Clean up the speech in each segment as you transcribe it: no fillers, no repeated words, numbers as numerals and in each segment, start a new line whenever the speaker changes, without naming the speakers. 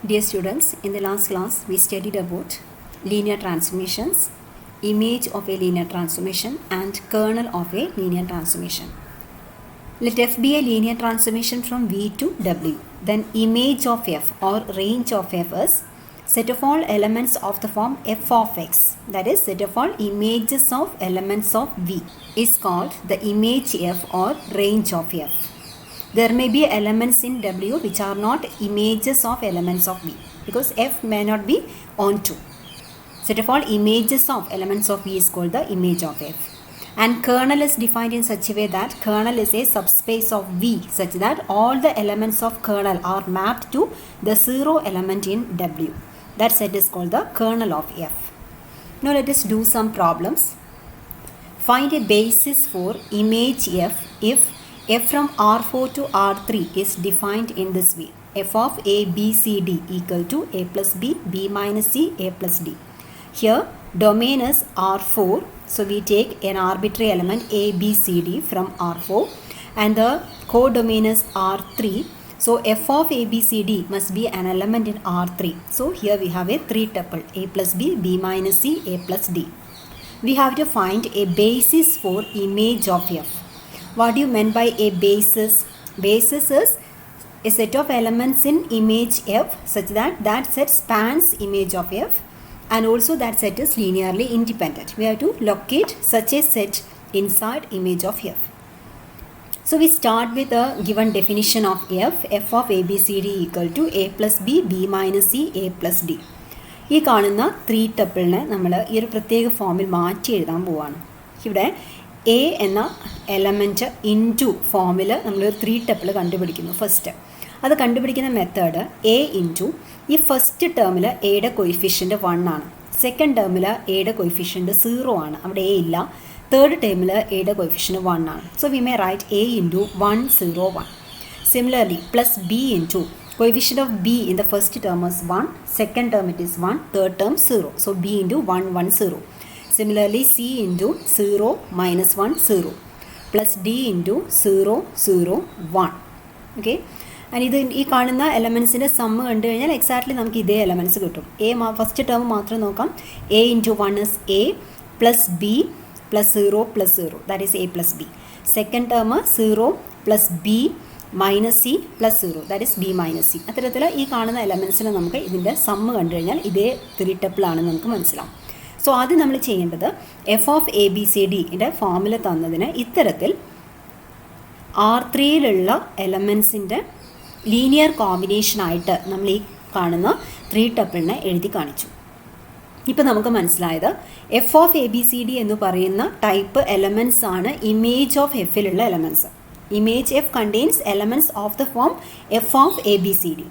Dear students, in the last class we studied about linear transformations, image of a linear transformation and kernel of a linear transformation. Let f be a linear transformation from V to W. Then image of f or range of f is set of all elements of the form f of x, that is set of all images of elements of V, is called the image f or range of f. There may be elements in W which are not images of elements of V, because f may not be onto. Set of all images of elements of V is called the image of f. And kernel is defined in such a way that kernel is a subspace of V such that all the elements of kernel are mapped to the zero element in W. That set is called the kernel of f. Now let us do some problems. Find a basis for image f if f from R4 to R3 is defined in this way. F of a, b, c, d equal to a plus b, b minus c, a plus d. Here domain is R4. So we take an arbitrary element a, b, c, d from R4 and the codomain is R3. So f of a, b, c, d must be an element in R3. So here we have a 3 tuple a plus b, b minus c, a plus d. We have to find a basis for image of f. What do you mean by a basis? Basis is a set of elements in image f such that that set spans image of f and also that set is linearly independent. We have to locate such a set inside image of f. So we start with a given definition of f. F of a, b, c, d equal to a plus b, b minus c, a plus d. ഈ കാണുന്ന 3 ടപ്പിളിനെ നമ്മൾ ഈ ഒരു പ്രത്യേക ഫോമിൽ മാറ്റി എഴുതാൻ പോവാണ്. ഇവിടെ എ എന്ന എലമെൻറ്റ് ഇൻറ്റു ഫോമിൽ നമ്മളൊരു 3 ടപ്പിൾ കണ്ടുപിടിക്കുന്നു ഫസ്റ്റ്. അത് കണ്ടുപിടിക്കുന്ന മെത്തേഡ് എ ഇൻറ്റു ഈ ഫസ്റ്റ് ടേമിൽ എയുടെ കൊയിഫിഷ്യൻ്റ് 1 ആണ്, സെക്കൻഡ് ടേമിൽ എയുടെ കൊയിഫിഷ്യൻ്റ് 0 ആണ്, അവിടെ എ ഇല്ല. തേർഡ് ടേമിൽ എയുടെ കൊയിഫിഷ്യൻ്റ് 1 ആണ്. So we may write a into 1 0 1. Similarly plus B into coefficient of b in the first term is 1, second term it is 1, third term 0. So b into 1 1 0. Similarly c into 0 minus 1 0 plus d into 0 0 1. Okay, and ഇത് ഈ കാണുന്ന എലമെൻസിൻ്റെ sum കണ്ടു കഴിഞ്ഞാൽ exactly നമുക്ക് ഇതേ elements കിട്ടും. First term മാത്രം നോക്കാം. A into 1 is A plus B plus 0 plus 0, that is A plus B. Second term 0 plus B minus C plus 0, that is B minus C. അത്തരത്തിൽ ഈ കാണുന്ന എലമെൻസിനെ നമുക്ക് ഇതിൻ്റെ സമ്മ് കണ്ടു കഴിഞ്ഞാൽ ഇതേ 3 ടപ്പിളാണെന്ന് നമുക്ക് മനസ്സിലാവും. സോ ആദ്യം നമ്മൾ ചെയ്യേണ്ടത് F of A B C ഡിൻ്റെ ഫോമുല തന്നതിന് ഇത്തരത്തിൽ R3യിലുള്ള എലമെൻസിൻ്റെ ലീനിയർ കോമ്പിനേഷനായിട്ട് നമ്മൾ ഈ കാണുന്ന 3 ടപ്പിളിനെ എഴുതി കാണിച്ചു. ഇപ്പോൾ നമുക്ക് മനസ്സിലായത് F of A B C D എന്ന് പറയുന്ന ടൈപ്പ് എലമെൻസ് ആണ് ഇമേജ് ഓഫ് എഫിലുള്ള elements. Image F contains elements of the form F of A B C D.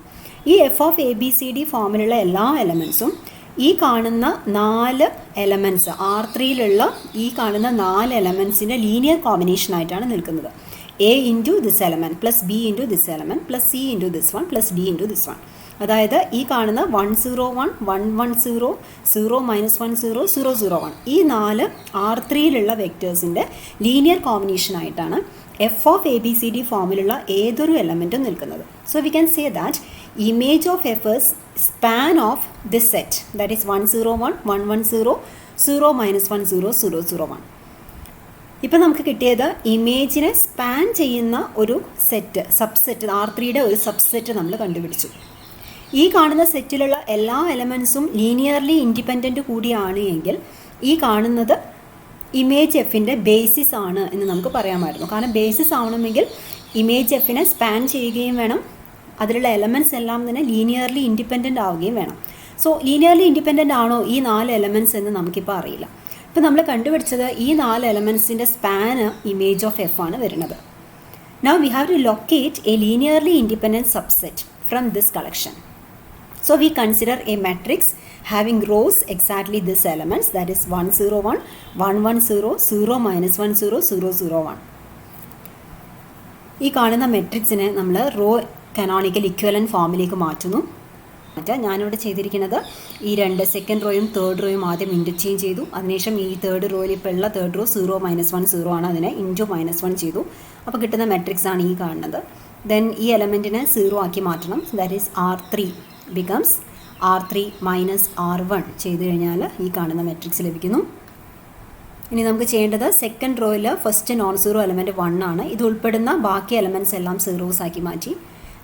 ഈ F of A B C D ഫോമിലുള്ള എല്ലാ എലമെൻറ്റ്സും ഈ കാണുന്ന 4 എലമെൻറ്റ്സ് R3യിലുള്ള ഈ കാണുന്ന 4 എലമെൻറ്റ്സിൻ്റെ ലീനിയർ കോമ്പിനേഷനായിട്ടാണ് നിൽക്കുന്നത്. A into this element plus B into this element plus C into this one plus D into this one. അതായത് ഈ കാണുന്ന 1 0 1 1 1 0 0 മൈനസ് 1 0 0 0 1 ഈ 4 R3യിലുള്ള വെക്റ്റേഴ്സിൻ്റെ ലീനിയർ കോമ്പിനേഷനായിട്ടാണ് F of A B C D ഫോമിലുള്ള ഏതൊരു എലമെൻറ്റും നിൽക്കുന്നത്. So we can say that image of F is span of this set, that is 1 0 1 1 1 0 0 minus 1 0 0 0 1. ഇപ്പം നമുക്ക് കിട്ടിയത് ഇമേജിനെ സ്പാൻ ചെയ്യുന്ന ഒരു സെറ്റ്, സബ്സെറ്റ്, R3യുടെ ഒരു സബ്സെറ്റ് നമ്മൾ കണ്ടുപിടിച്ചു. ഈ കാണുന്ന സെറ്റിലുള്ള എല്ലാ എലമെൻസും ലീനിയർലി ഇൻഡിപെൻഡൻറ്റ് കൂടിയാണ് എങ്കിൽ ഈ കാണുന്നത് ഇമേജ് എഫിൻ്റെ ബേസിസ് ആണ് എന്ന് നമുക്ക് പറയാമായിരുന്നു. കാരണം ബേസിസ് ആവണമെങ്കിൽ ഇമേജ് എഫിനെ സ്പാൻ ചെയ്യുകയും വേണം, അതിലുള്ള എലമെൻറ്റ്സ് എല്ലാം തന്നെ ലീനിയർലി ഇൻഡിപെൻഡൻ്റ് ആവുകയും വേണം. സോ ലീനിയർലി ഇൻഡിപെൻഡൻ്റ് ആണോ ഈ 4 എലമെൻറ്റ്സ് എന്ന് നമുക്കിപ്പോൾ അറിയില്ല. ഇപ്പോൾ നമ്മൾ കണ്ടുപിടിച്ചത് ഈ 4 എലമെൻറ്റ്സിൻ്റെ സ്പാന് ഇമേജ് ഓഫ് എഫ് ആണ് വരുന്നത്. Now we have to locate a linearly independent subset from this collection. So we consider a matrix having rows exactly this elements, that is 1 0 1 1 1 0 0 minus 1 0 0 0 1. ഈ കാണുന്ന മെട്രിക്സിനെ നമ്മൾ റോ കനോണിക്കൽ ഇക്വലൻറ്റ് ഫോമിലേക്ക് മാറ്റുന്നു. ഞാനിവിടെ ചെയ്തിരിക്കുന്നത് ഈ 2 സെക്കൻഡ് റോയും തേർഡ് റോയും ആദ്യം ഇൻറ്റർചേഞ്ച് ചെയ്തു. അതിനുശേഷം ഈ തേർഡ് റോയിൽ ഇപ്പോൾ ഉള്ള തേർഡ് റോ 0 മൈനസ് 1 0 ആണ്, അതിനെ ഇൻറ്റു മൈനസ് 1 ചെയ്തു. അപ്പോൾ കിട്ടുന്ന മെട്രിക്സ് ആണ് ഈ കാണുന്നത്. ദെൻ ഈ എലമെൻറ്റിനെ 0 ആക്കി മാറ്റണം, that is R3. Becomes R3 minus R1 ചെയ്ത് കഴിഞ്ഞാൽ ഈ കാണുന്ന മെട്രിക്സ് ലഭിക്കുന്നു. ഇനി നമുക്ക് ചെയ്യേണ്ടത് സെക്കൻഡ് റോയിൽ ഫസ്റ്റ് നോൺ സീറോ എലമെൻറ്റ് 1 ആണ്. ഇത് ഉൾപ്പെടുന്ന ബാക്കി എലമെൻറ്റ്സ് എല്ലാം സീറോസ് ആക്കി മാറ്റി.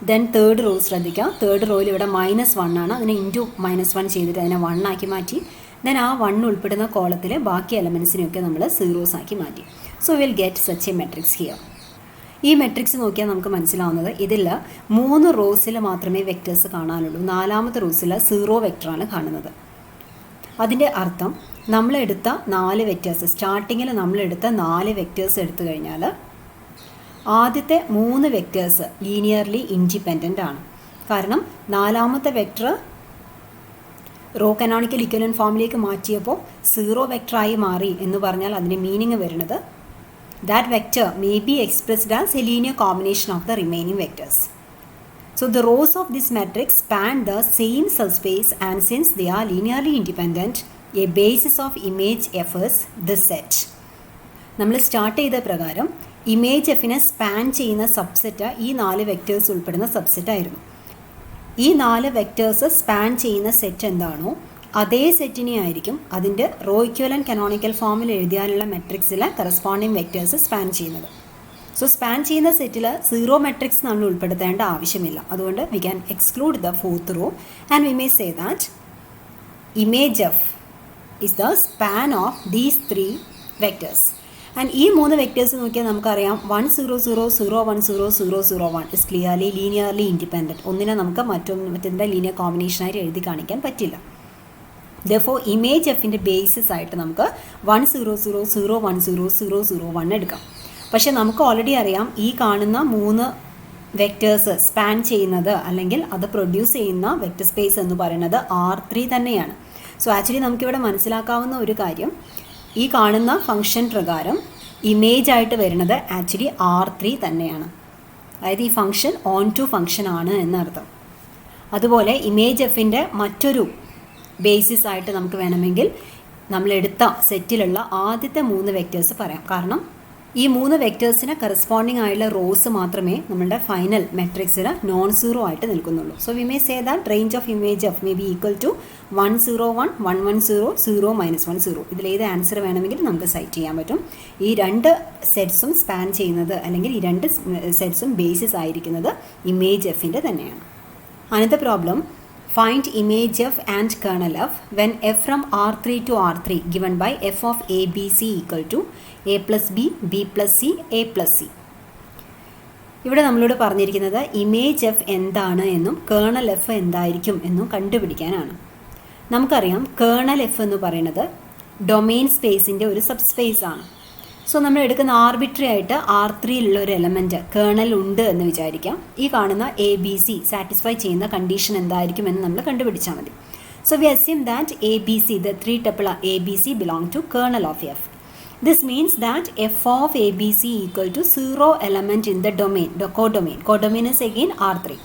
ദെൻ തേർഡ് റോ ശ്രദ്ധിക്കുക, തേർഡ് റോയിൽ ഇവിടെ -1 ആണ്, അതിനെ ഇൻറ്റു -1 ചെയ്തിട്ട് അതിനെ 1 ആക്കി മാറ്റി. ദെൻ ആ 1 ഉൾപ്പെടുന്ന കോളത്തിൽ ബാക്കി എലമെൻറ്റ്സിനെയൊക്കെ നമ്മൾ സീറോസ് ആക്കി മാറ്റി. So will get such A matrix here. ഈ മെട്രിക്സ് നോക്കിയാൽ നമുക്ക് മനസ്സിലാവുന്നത് ഇതിൽ 3 റോസിൽ മാത്രമേ വെക്റ്റേഴ്സ് കാണാനുള്ളൂ. 4ാമത്തെ റോസിൽ 0 വെക്റ്ററാണ് കാണുന്നത്. അതിൻ്റെ അർത്ഥം നമ്മളെടുത്ത 4 വെക്റ്റേഴ്സ്, സ്റ്റാർട്ടിങ്ങിൽ നമ്മളെടുത്ത 4 വെക്റ്റേഴ്സ് എടുത്തു കഴിഞ്ഞാൽ ആദ്യത്തെ 3 വെക്റ്റേഴ്സ് ലീനിയർലി ഇൻഡിപെൻഡൻ്റ് ആണ്. കാരണം 4ാമത്തെ വെക്റ്റർ റോ കനോണിക്കൽ ഇക്വലന്റ് ഫോമിലേക്ക് മാറ്റിയപ്പോൾ 0 വെക്റ്ററായി മാറി എന്ന് പറഞ്ഞാൽ അതിൻ്റെ മീനിങ് വരുന്നത് that vector may be expressed as a linear combination of the remaining vectors. So the rows of this matrix span the same subspace, and since they are linearly independent, a basis of image F is this set. നമ്മൾ start ചെയ്ത പ്രകാരം image എഫിനെ span ചെയ്യുന്ന subset ഈ 4 vectors ഉൾപ്പെടുന്ന subset ആയിരുന്നു. ഈ 4 vectors span ചെയ്യുന്ന സെറ്റ് എന്താണോ അതേ സെറ്റിനെ ആയിരിക്കും അതിൻ്റെ റോ ഇക്വലന്റ് കനോണിക്കൽ ഫോമിൽ എഴുതിയാലുള്ള മെട്രിക്സിലെ കറസ്പോണ്ടിങ് വെക്റ്റേഴ്സ് സ്പാൻ ചെയ്യുന്നത്. സോ സ്പാൻ ചെയ്യുന്ന സെറ്റിൽ 0 മെട്രിക്സ് നമ്മൾ ഉൾപ്പെടുത്തേണ്ട ആവശ്യമില്ല. അതുകൊണ്ട് we can exclude the 4th row and we may say that image F is the span of these 3 vectors. And ഈ 3 വെക്റ്റേഴ്സ് നോക്കിയാൽ നമുക്കറിയാം 1 0 0 0 1 0 0 0 1 ഇസ് ക്ലിയർലി ലീനിയർലി ഇൻഡിപെൻഡൻറ്റ്. ഒന്നിനെ നമുക്ക് മറ്റൊന്നിൻ്റെ ലീനിയർ കോമ്പിനേഷനായിട്ട് എഴുതി കാണിക്കാൻ പറ്റില്ല. Therefore ഇമേജ് എഫിൻ്റെ ബേസിസ് ആയിട്ട് നമുക്ക് 1 0 0 0 1 0 0 0 1 എടുക്കാം. പക്ഷേ നമുക്ക് ഓൾറെഡി അറിയാം ഈ കാണുന്ന 3 വെക്റ്റേഴ്സ് സ്പാൻ ചെയ്യുന്നത് അല്ലെങ്കിൽ അത് പ്രൊഡ്യൂസ് ചെയ്യുന്ന വെക്റ്റർ സ്പേസ് എന്ന് പറയുന്നത് R3 തന്നെയാണ്. സോ ആക്ച്വലി നമുക്കിവിടെ മനസ്സിലാക്കാവുന്ന ഒരു കാര്യം, ഈ കാണുന്ന ഫംഗ്ഷൻ പ്രകാരം ഇമേജ് ആയിട്ട് വരുന്നത് ആക്ച്വലി R3 തന്നെയാണ്. അതായത് ഈ ഫംഗ്ഷൻ ഓൺ ടു ഫംഗ്ഷൻ ആണ് എന്നർത്ഥം. അതുപോലെ ഇമേജ് എഫിൻ്റെ മറ്റൊരു ബേസിസ് ആയിട്ട് നമുക്ക് വേണമെങ്കിൽ നമ്മളെടുത്ത സെറ്റിലുള്ള ആദ്യത്തെ 3 വെക്റ്റേഴ്സ് പറയാം. കാരണം ഈ 3 വെക്റ്റേഴ്സിന് കറസ്പോണ്ടിങ് ആയുള്ള റോസ് മാത്രമേ നമ്മളുടെ ഫൈനൽ മെട്രിക്സിൽ നോൺ സീറോ ആയിട്ട് നിൽക്കുന്നുള്ളൂ. So we may say that range of image F may be equal to 1 0 1 1 1 0 0 -1 0. ഇതിലേത് ആൻസർ വേണമെങ്കിൽ നമുക്ക് സൈറ്റ് ചെയ്യാൻ പറ്റും. ഈ 2 സെറ്റ്സും സ്പാൻ ചെയ്യുന്നത് അല്ലെങ്കിൽ ഈ 2 സെറ്റ്സും ബേസിസ് ആയിരിക്കുന്നത് ഇമേജ് എഫിൻ്റെ തന്നെയാണ്. Another problem, find image f and kernel f when f from R3 to R3 given by f of a b c equal to a plus b b plus c a plus c. ഇവിടെ നമ്മളോട് പറഞ്ഞിരിക്കുന്നത് image F എന്താണ് എന്നും kernel F എന്തായിരിക്കും എന്നും കണ്ടുപിടിക്കാനാണ്. നമുക്കറിയാം kernel F എന്ന് പറയുന്നത് ഡൊമെയിൻ സ്പേസിൻ്റെ ഒരു സബ് സ്പേസ് ആണ്. സോ നമ്മൾ എടുക്കുന്ന ആർബിട്രറി ആയിട്ട് R3യിലുള്ള ഒരു എലമെൻറ്റ് കേർണൽ ഉണ്ട് എന്ന് വിചാരിക്കാം. ഈ കാണുന്ന എ ബി സി സാറ്റിസ്ഫൈ ചെയ്യുന്ന കണ്ടീഷൻ എന്തായിരിക്കും എന്ന് നമ്മൾ കണ്ടുപിടിച്ചാൽ മതി. So we assume that A B C the 3 tuple A B C belong to kernel of F. This means that F of A B C equal to 0 element in the domain. Codomain, codomain is again R3.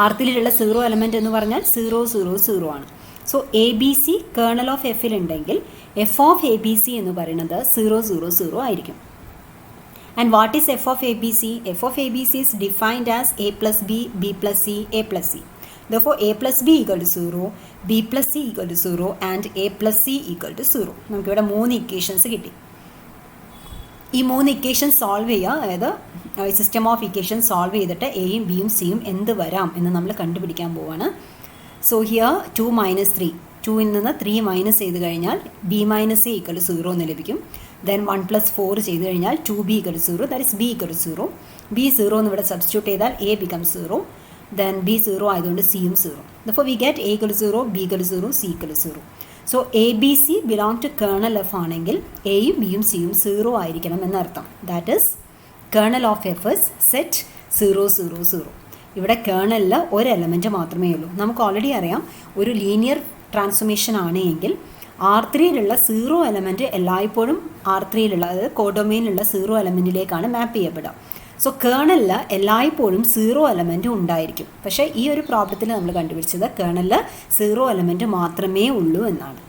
R3യിലുള്ള 0 element എന്ന് പറഞ്ഞാൽ 0 0 0 ആണ്. So A B C kernel of എഫിലുണ്ടെങ്കിൽ F of A B C എന്ന് പറയുന്നത് 0 0 0 ആയിരിക്കും. And what is F of A B C? F of A B C is defined as A plus B B plus C A plus C. Therefore a plus b equal to 0, b plus c equal to 0 and a plus c equal to 0. നമുക്കിവിടെ 3 equations കിട്ടി. ഈ 3 equation solve ചെയ്യുക, അതായത് system of equation solve ചെയ്തിട്ട് എയും ബിയും സിയും എന്ത് വരാം എന്ന് നമ്മൾ കണ്ടുപിടിക്കാൻ പോവാണ്. സോ ഹിയർ 2 - 3, 2ൽ നിന്ന് 3 മൈനസ് ചെയ്ത് കഴിഞ്ഞാൽ b minus a equal to 0 എന്ന് ലഭിക്കും. ദെൻ 1 + 4 ചെയ്ത് കഴിഞ്ഞാൽ 2b equal to 0, that is b equal to 0. b 0 എന്ന് ഇവിടെ സബ്സ്റ്റിറ്റ്യൂട്ട് ചെയ്താൽ a becomes 0. Then b 0 ആയതുകൊണ്ട് c യും 0. Therefore we get a equal to 0, b equal to 0, c equal to 0. So a b c belong to kernel f ആണെങ്കിൽ a യും b യും c യും 0 ആയിരിക്കണം എന്നർത്ഥം. That is kernel of f is set 0 0 0. ഇവിടെ കേർണലിൽ ഒരു element മാത്രമേ ഉള്ളൂ. നമുക്ക് ഓൾറെഡി അറിയാം ഒരു ലീനിയർ ട്രാൻസ്ഫോർമേഷൻ ആണ് എങ്കിൽ R3യിലുള്ള 0 എലമെൻറ്റ് എല്ലായ്പ്പോഴും R3യിലുള്ള അതായത് കോഡൊമെയിനിലുള്ള 0 എലമെൻറ്റിലേക്കാണ് മാപ്പ് ചെയ്യപ്പെടുക. സോ കേർണലിൽ എല്ലായ്പ്പോഴും 0 എലമെൻറ്റ് ഉണ്ടായിരിക്കും. പക്ഷേ ഈ ഒരു പ്രോബ്ലത്തിൽ നമ്മൾ കണ്ടുപിടിച്ചത് കേർണലിൽ 0 എലമെൻറ്റ് മാത്രമേ ഉള്ളൂ എന്നാണ്.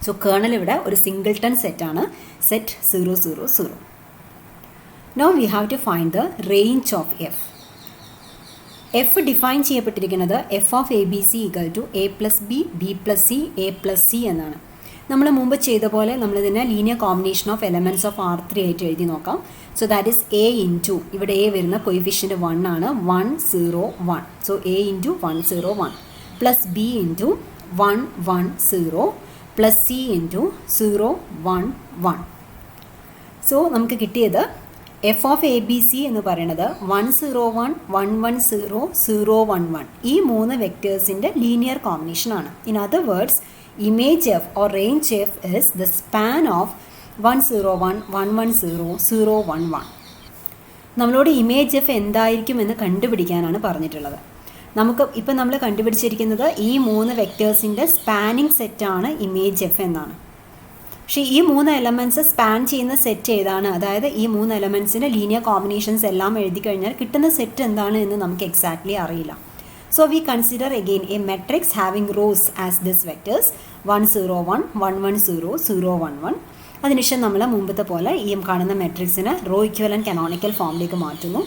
സോ കേർണൽ ഇവിടെ ഒരു സിംഗിൾട്ടൺ സെറ്റാണ്, set 0 0 0. Now we have to find the range of f. F define ചെയ്യപ്പെട്ടിരിക്കുന്നത് F of A B C equal to A plus B B plus C A plus C എന്നാണ്. നമ്മൾ മുമ്പ് ചെയ്ത പോലെ നമ്മളിതിനെ linear combination of elements of R3 ആയിട്ട് എഴുതി നോക്കാം. So that is A into, ഇവിടെ എ വരുന്ന കൊയിഫിഷ്യൻ്റ് 1 ആണ്, 1 0 1. So A into 1 0 1 plus B into 1 1 0 plus C into 0 1 1. So നമുക്ക് കിട്ടിയത് F of A B C എന്ന് പറയുന്നത് 1 0 1 1 1 0 0 1 1. ഈ 3 വെക്ടേഴ്സിൻ്റെ ലീനിയർ കോമ്പിനേഷൻ ആണ്. In other words, image F or range F is the span of 1 0 1 1 1 0 0 1 1. നമ്മളോട് image F എന്തായിരിക്കും എന്ന് കണ്ടുപിടിക്കാനാണ് പറഞ്ഞിട്ടുള്ളത്. നമുക്ക് ഇപ്പം നമ്മൾ കണ്ടുപിടിച്ചിരിക്കുന്നത് ഈ 3 വെക്ടേഴ്സിൻ്റെ സ്പാനിങ് സെറ്റാണ് ഇമേജ് എഫ് എന്നാണ്. പക്ഷേ ഈ 3 എലമെൻറ്റ്സ് സ്പാൻ ചെയ്യുന്ന സെറ്റ് ഏതാണ്, അതായത് ഈ 3 എലമെൻറ്റ്സിൻ്റെ ലീനിയർ കോമ്പിനേഷൻസ് എല്ലാം എഴുതി കഴിഞ്ഞാൽ കിട്ടുന്ന സെറ്റ് എന്താണ് എന്ന് നമുക്ക് എക്സാക്ട്ലി അറിയില്ല. So we consider again A matrix having rose as this vectors 1 0 1 1 1 0 0 1 1. അതിനുശേഷം നമ്മൾ മുമ്പത്തെ പോലെ ഈ കാണുന്ന മെട്രിക്സിനെ റോ ഇക്വലൻറ്റ് കനോണിക്കൽ ഫോമിലേക്ക് മാറ്റുന്നു.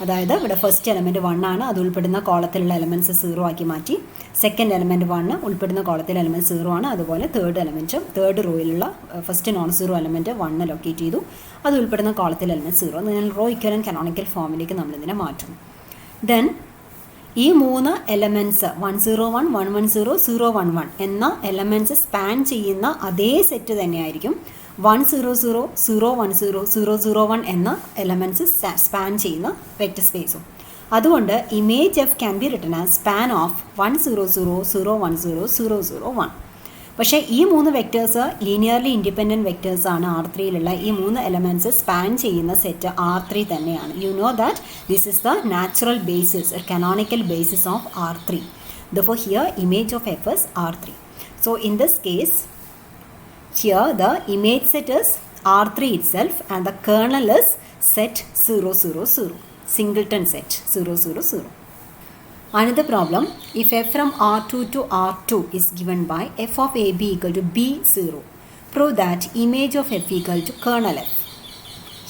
അതായത് ഇവിടെ ഫസ്റ്റ് എലമെൻറ്റ് 1 ആണ്, അത് ഉൾപ്പെടുന്ന കോളത്തിലുള്ള എലമെൻറ്റ്സ് 0 ആക്കി മാറ്റി. സെക്കൻഡ് എലമെൻറ്റ് 1 ഉൾപ്പെടുന്ന കോളത്തിലെ എലമെൻറ്റ് 0 ആണ്. അതുപോലെ തേർഡ് റോയിലുള്ള first non zero element 1 locate ചെയ്തു, അത് ഉൾപ്പെടുന്ന കോളത്തിലെ എലമെൻറ്റ് 0. അതിനാൽ റോ ഇക്വലൻറ്റ് കനോണിക്കൽ ഫോമിലേക്ക് നമ്മളിതിനെ മാറ്റും. ദെൻ ഈ 3 എലമെൻറ്റ്സ് 1 0 1 1 1 0 0 1 1 എന്ന എലമെൻറ്റ്സ് സ്പാൻ ചെയ്യുന്ന അതേ സെറ്റ് തന്നെയായിരിക്കും 1 0 0 0 1 0 0 0 1 എന്ന എലമെൻറ്റ്സ് സ്പാൻ ചെയ്യുന്ന വെക്റ്റർ സ്പേസും. അതുകൊണ്ട് image F can be written as span of 1 0 0 0 1 0 0 0 1. പക്ഷേ ഈ 3 വെക്ടേഴ്സ് ലീനിയർലി ഇൻഡിപെൻഡൻറ്റ് വെക്ടേഴ്സ് ആണ്. R3യിലുള്ള ഈ 3 എലമെൻറ്റ്സ് സ്പാൻ ചെയ്യുന്ന സെറ്റ് R3 തന്നെയാണ്. You know that this is the natural basis, canonical basis of R3. Therefore here image of F is R3. So in this case, here the image set is R3 itself and the kernel is set 0 0 0, singleton set 0 0 0. Another problem, if f from R2 to R2 is given by f of AB equal to B0, prove that image of f equal to kernel f.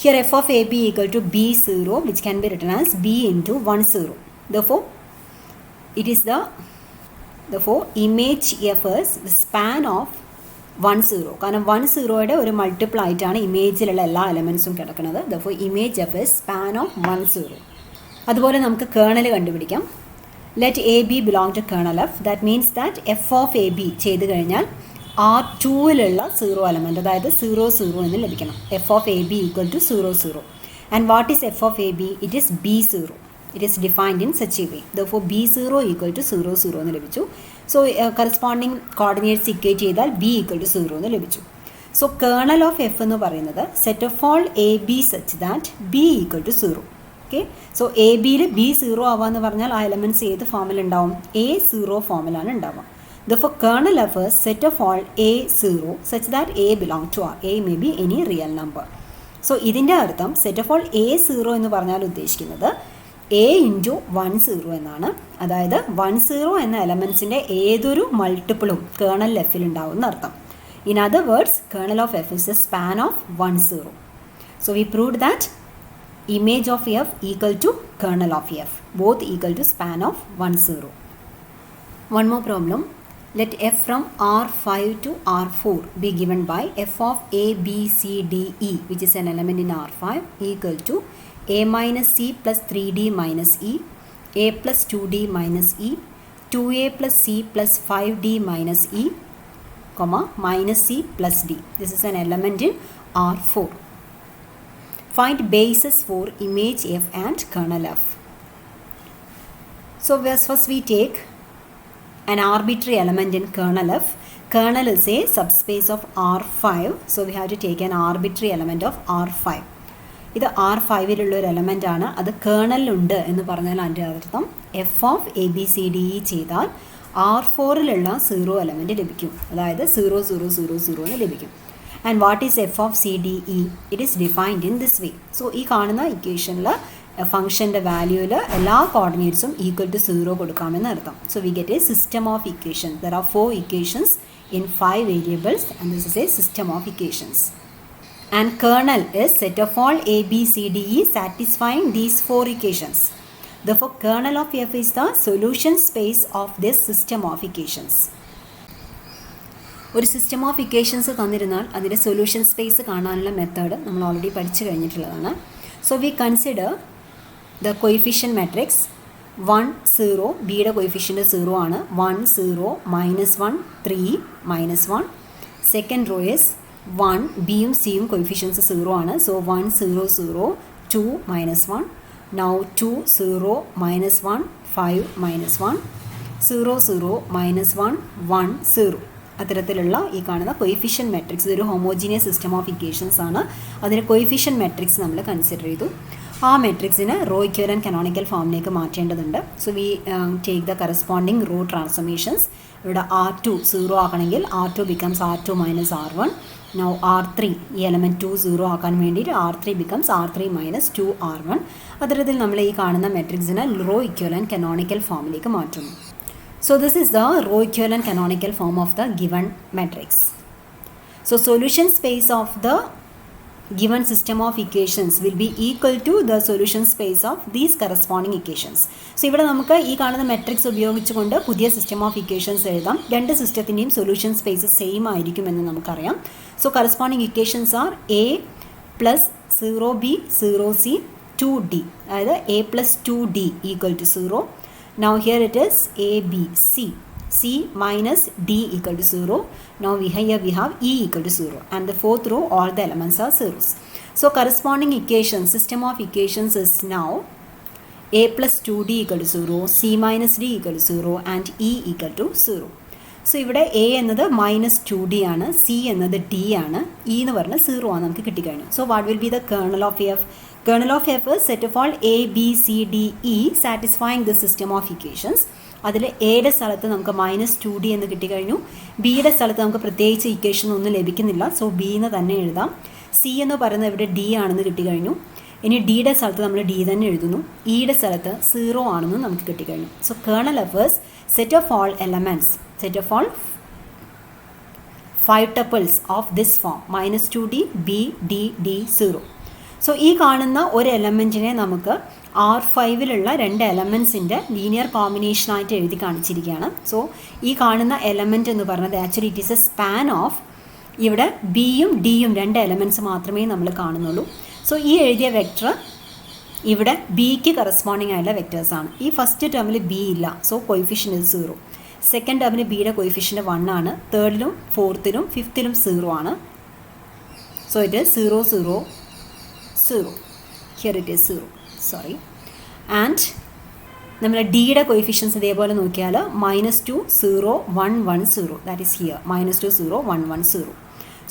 Here f of AB equal to B0, which can be written as B into 1 0. Therefore, it is therefore image f is the span of 1 0. കാരണം 1 0യുടെ ഒരു multiple ആയിട്ടാണ് ഇമേജിലുള്ള എല്ലാ എലമെൻറ്റ്സും കിടക്കുന്നത്. therefore image f is span of 1 0. അതുപോലെ നമുക്ക് kernel കണ്ടുപിടിക്കാം. Let A B belong to kernel F. That means that F of A B ചെയ്ത് കഴിഞ്ഞാൽ R2യിലുള്ള 0 എലമെൻറ്റ്, അതായത് 0 0 എന്ന് ലഭിക്കണം. F of A B equal to 0 0. And what is F of A B? It is B0. It is defined in such a way. Therefore B0 equal to 0 0 എന്ന് ലഭിച്ചു. So corresponding coordinates equate ചെയ്താൽ B equal to 0 എന്ന് ലഭിച്ചു. So kernel of F എന്ന് പറയുന്നത് set of all A be such that B equal to 0. Okay, so A ബിയിൽ B0 ആവാന്ന് പറഞ്ഞാൽ ആ എലമെൻറ്റ്സ് ഏത് ഫോമിലുണ്ടാവും? A0 ഫോമിലാണ് ഉണ്ടാവുക. Therefore kernel of a set of all A0 such that A belong to R. A may be any real number. So ഇതിൻ്റെ അർത്ഥം set of all A0 എന്ന് പറഞ്ഞാൽ ഉദ്ദേശിക്കുന്നത് A ഇൻറ്റു 1 0 എന്നാണ്. അതായത് 1 0 എന്ന എലമെൻറ്റ്സിൻ്റെ ഏതൊരു മൾട്ടിപ്പിളും കേർണൽ എഫിൽ ഉണ്ടാവും എന്നർത്ഥം. In other words, kernel of F is A span of 1 0. So we proved that image of f equal to kernel of f, both equal to span of 1 0. One more problem. Let f from R5 to R4 be given by f of a, b, c, d, e, which is an element in R5, equal to a minus c plus 3d minus e, a plus 2d minus e, 2a plus c plus 5d minus e, comma, minus c plus d. This is an element in R4. Find basis for image f and kernel f. So first we take an arbitrary element in kernel f. Kernel is a subspace of R5. So we have to take an arbitrary element of R5. ഇത് R5ലുള്ള ഒരു element ആണ്. അത് കേർണലിലുണ്ട് എന്ന് പറഞ്ഞാൽ അതിൻ്റെ അർത്ഥം F of A B C D E ചെയ്താൽ R4ലുള്ള 0 element ലഭിക്കും. അതായത് 0 0 0 0 എന്ന് ലഭിക്കും. And what is F of C D E? It is defined in this way. So ഈ കാണുന്ന ഇക്വേഷനിൽ ഫംഗ്ഷൻ്റെ വാല്യൂവിൽ എല്ലാ കോർഡിനേറ്റ്സും ഈക്വൽ ടു 0 കൊടുക്കാമെന്ന് അർത്ഥം. So we get A system of equation. There are 4 equations in 5 variables, and this is a system of equations. And kernel is set of all a, b, c, d, e satisfying these 4 equations. Therefore, kernel of F is the solution space of this system of equations. ഒരു system of equations തന്നിരുന്നാൽ അതിൻ്റെ solution space കാണാനുള്ള method നമ്മൾ already പഠിച്ചു കഴിഞ്ഞിട്ടുള്ളതാണ്. So we consider the coefficient matrix 1 0, ബിയുടെ കൊയിഫിഷ്യൻ്റ് 0 ആണ്. 1 0 -1 3 -1. Second rho is 1, ബിയും സിയും കൊയിഫിഷ്യൻസ് 0 ആണ്. സോ 1 0 0 2 -1. Now 2 0 -1 5 -1 0 0 -1 1 0. അത്തരത്തിലുള്ള ഈ കാണുന്ന കൊയിഫിഷ്യൻ മെട്രിക്സ് ഇതൊരു ഹോമോജീനിയസ് സിസ്റ്റം ഓഫ് ഇക്വേഷൻസ് ആണ്. അതിന് കൊയിഫിഷ്യൻ മെട്രിക്സ് നമ്മൾ കൺസിഡർ ചെയ്തു. ആ മെട്രിക്സിന് റോ ഇക്വലന്റ് കനോണിക്കൽ ഫോമിലേക്ക് മാറ്റേണ്ടതുണ്ട്. So we take the corresponding row transformations. ഇവിടെ R2 0 ആക്കണമെങ്കിൽ R2 becomes R2 - R1. Now R3 ഈ എലമെൻറ്റ് 2 0 ആക്കാൻ വേണ്ടിയിട്ട് R3 ബിക്കംസ് R3 - 2 R1. അത്തരത്തിൽ നമ്മൾ ഈ കാണുന്ന മെട്രിക്സിനെ റോ ഇക്വലന്റ് കനോണിക്കൽ ഫോമിലേക്ക് മാറ്റുന്നു. So this is the row equivalent canonical form of the given matrix. So solution space of the given system of equations will be equal to the solution space of these corresponding equations. So ഇവിടെ നമുക്ക് ഈ കാണുന്ന matrix ഉപയോഗിച്ചുകൊണ്ട് പുതിയ system of equations എഴുതാം. രണ്ട് സിസ്റ്റത്തിൻ്റെയും solution space same ആയിരിക്കുമെന്ന് നമുക്കറിയാം. So corresponding equations R A + 0B 0C 2D, അതായത് A + 2D = 0. Now here it is A, B, C. C minus D = 0. Now here we have E = 0. And the fourth row, all the elements are zeros. So corresponding equation, system of equations is now A + 2D = 0, C minus D = 0 and E = 0. So ഇവിടെ A എന്നത് -2D ആണ്, C എന്നത് D ആണ്, E എന്ന് പറഞ്ഞാൽ 0 ആണ് നമുക്ക് കിട്ടിക്കഴിഞ്ഞു. So what will be the kernel of F? Kernel of F is set of all A, B, C, D, E satisfying the system of equations. അതിൽ എയുടെ സ്ഥലത്ത് നമുക്ക് -2D എന്ന് കിട്ടിക്കഴിഞ്ഞു. ബിയുടെ സ്ഥലത്ത് നമുക്ക് പ്രത്യേകിച്ച് ഇക്വേഷൻ ഒന്നും ലഭിക്കുന്നില്ല. സോ ബി എന്ന് തന്നെ എഴുതാം. സി എന്ന് പറയുന്നത് ഇവിടെ D ആണെന്ന് കിട്ടിക്കഴിഞ്ഞു. ഇനി ഡിയുടെ സ്ഥലത്ത് നമ്മൾ D തന്നെ എഴുതുന്നു. ഇയുടെ സ്ഥലത്ത് 0 ആണെന്ന് നമുക്ക് കിട്ടിക്കഴിഞ്ഞു. So kernel of S set of all elements, set of all 5 tuples of this form -2D B D D 0. So ഈ കാണുന്ന ഒരു എലമെൻറ്റിനെ നമുക്ക് R5-ലുള്ള 2 എലമെൻറ്റ്സിൻ്റെ ലീനിയർ കോമ്പിനേഷനായിട്ട് എഴുതി കാണിച്ചിരിക്കുകയാണ്. സോ ഈ കാണുന്ന എലമെൻറ്റ് എന്ന് പറഞ്ഞത് actually it is A span of, ഇവിടെ ബിയും ഡിയും 2 എലമെൻറ്റ്സ് മാത്രമേ നമ്മൾ കാണുന്നുള്ളൂ. സോ ഈ എഴുതിയ വെക്റ്റർ ഇവിടെ ബിക്ക് കറസ്പോണ്ടിങ് ആയിട്ടുള്ള വെക്റ്റേഴ്സാണ്. ഈ ഫസ്റ്റ് ടേമിൽ ബി ഇല്ല, സോ കൊയിഫിഷ്യൻ്റ് 0. സെക്കൻഡ് ടേമിൽ ബിയുടെ കൊയിഫിഷ്യൻ്റ് 1 ആണ്. തേർഡിലും ഫോർത്തിലും ഫിഫ്ത്തിലും 0 ആണ്. So it is 0 0 0. Here it is 0. Sorry. And നമ്മൾ ഡിയുടെ കൊയിഫിഷ്യൻസ് ഇതേപോലെ നോക്കിയാൽ -2 0 1 1 0. That is here -2 0 1 1 0.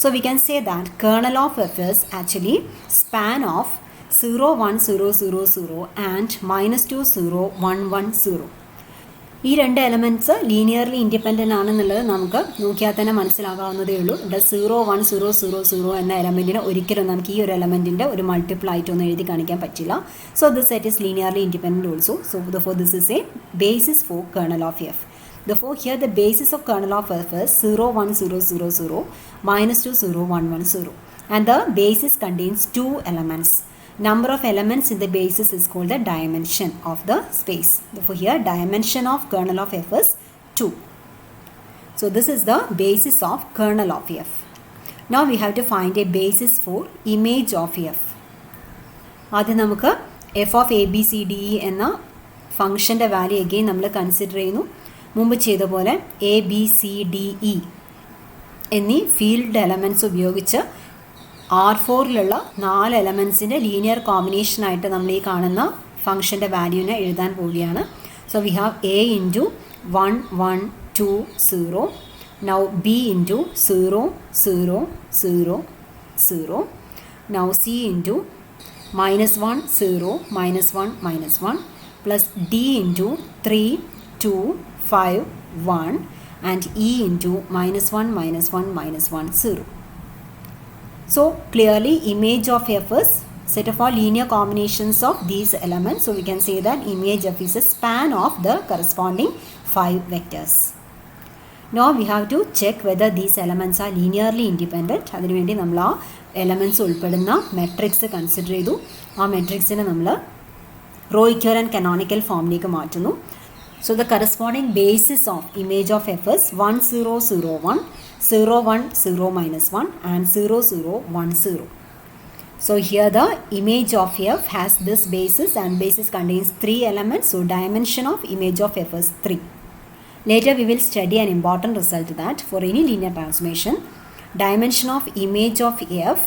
So we can say that kernel of F is actually span of 0 1 0 0 0 and -2 0 1 1 0. ഈ 2 എലമെൻറ്റ്സ് ലീനിയർലി ഇൻഡിപെൻഡൻ്റ് ആണെന്നുള്ളത് നമുക്ക് നോക്കിയാൽ തന്നെ മനസ്സിലാകാവുന്നതേ ഉള്ളൂ. ഇവിടെ 0 1 0 0 0 എന്ന എലമെൻറ്റിന് ഒരിക്കലും നമുക്ക് ഈ ഒരു എലമെൻറ്റിൻ്റെ ഒരു മൾട്ടിപ്പിൾ ആയിട്ടൊന്നും എഴുതി കാണിക്കാൻ പറ്റില്ല. So this set is linearly independent also. So ദഫോർ this is A basis for kernel of F. Therefore here the basis of kernel of F is 0 1 0 0 0 -2 0 1 1 0 and the basis contains 2 elements. Number of elements in the basis is called the dimension of the space. Therefore here dimension of kernel of F is 2. So this is the basis of kernel of F. Now we have to find a basis for image of F. ആദ്യം നമുക്ക് f of a b c d e എന്ന ഫംഗ്ഷൻ്റെ value again നമ്മൾ consider ചെയ്യുന്നു. മുമ്പ് ചെയ്ത പോലെ A B C D E എന്നീ field elements ഉപയോഗിച്ച് R4-ലുള്ള 4 എലമെൻറ്റ്സിൻ്റെ ലീനിയർ കോമ്പിനേഷനായിട്ട് നമ്മൾ ഈ കാണുന്ന ഫംഗ്ഷൻ്റെ വാല്യൂവിനെ എഴുതാൻ പോവുകയാണ്. So we have A into 1 1 2 0. Now B into 0 0 0 0. Now see into -1 0 -1 -1 plus D into 3 2 5 1 and E into -1 -1 -1 0. So clearly image of F is set of all linear combinations of these elements. So we can say that image F is a span of the corresponding 5 vectors. Now we have to check whether these elements are linearly independent. അതിനുവേണ്ടി നമ്മൾ ആ elements ഉൾപ്പെടുന്ന matrix consider ചെയ്തു. ആ മെട്രിക്സിനെ നമ്മൾ raw equivalent canonical ഫോമിലേക്ക് മാറ്റുന്നു. So the corresponding basis of image of f is 1 0 0 1, 0 1 0 minus 1 and 0 0 1 0. So here the image of f has this basis and basis contains 3 elements. So dimension of image of f is 3. Later we will study an important result that for any linear transformation, dimension of image of f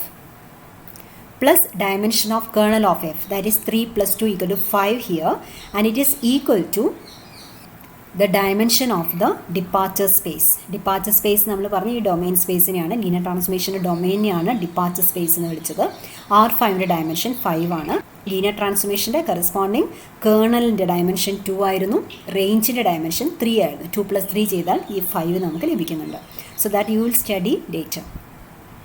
plus dimension of kernel of f, that is 3 plus 2 equal to 5 here, and it is equal to the dimension of the departure space. Departure space നമ്മൾ പറഞ്ഞു ഈ domain സ്പേസിനെയാണ്, linear ട്രാൻസ്ഫോർമേഷൻ്റെ ഡൊമൈനെയാണ് departure space എന്ന് വിളിച്ചത്. R5ൻ്റെ dimension 5 ആണ്. Linear ട്രാൻസ്ഫോർമേഷൻ്റെ corresponding കേർണലിൻ്റെ dimension 2 ആയിരുന്നു, റേഞ്ചിൻ്റെ dimension 3 ആയിരുന്നു. 2 + 3 ചെയ്താൽ ഈ 5 നമുക്ക് ലഭിക്കുന്നുണ്ട്. So that you will study later.